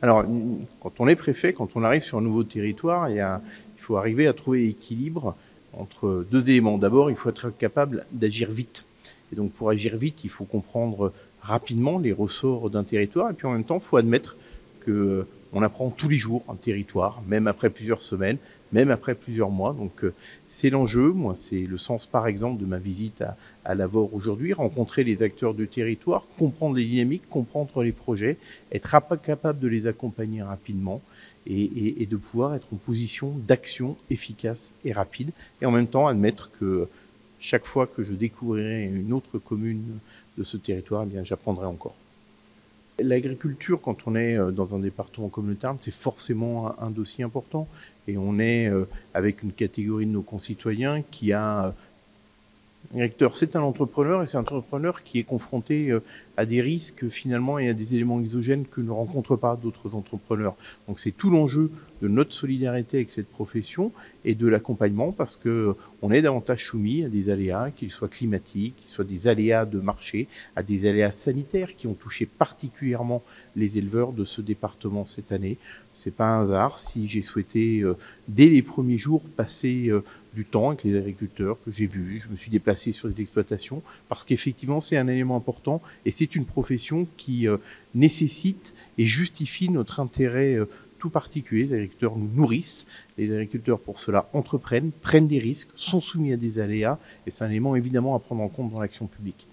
Alors, quand on est préfet, quand on arrive sur un nouveau territoire, il faut arriver à trouver l'équilibre entre deux éléments. D'abord, il faut être capable d'agir vite. Et donc, pour agir vite, il faut comprendre rapidement les ressorts d'un territoire. Et puis, en même temps, il faut admettre que on apprend tous les jours un territoire, même après plusieurs semaines, même après plusieurs mois. Donc, c'est l'enjeu. Moi, c'est le sens, par exemple, de ma visite à Lavore aujourd'hui, rencontrer les acteurs du territoire, comprendre les dynamiques, comprendre les projets, être capable de les accompagner rapidement et de pouvoir être en position d'action efficace et rapide. Et en même temps, admettre que chaque fois que je découvrirai une autre commune de ce territoire, eh bien, j'apprendrai encore. L'agriculture, quand on est dans un département comme le Tarn, c'est forcément un dossier important. Et on est avec une catégorie de nos concitoyens qui a... L'agriculteur, c'est un entrepreneur et c'est un entrepreneur qui est confronté à des risques finalement et à des éléments exogènes que ne rencontrent pas d'autres entrepreneurs. Donc c'est tout l'enjeu de notre solidarité avec cette profession et de l'accompagnement parce que on est davantage soumis à des aléas, qu'ils soient climatiques, qu'ils soient des aléas de marché, à des aléas sanitaires qui ont touché particulièrement les éleveurs de ce département cette année. C'est pas un hasard si j'ai souhaité dès les premiers jours passer du temps avec les agriculteurs que j'ai vus. Je me suis déplacé sur les exploitations parce qu'effectivement c'est un élément important et c'est une profession qui nécessite et justifie notre intérêt tout particulier. Les agriculteurs nous nourrissent, les agriculteurs pour cela entreprennent, prennent des risques, sont soumis à des aléas et c'est un élément évidemment à prendre en compte dans l'action publique.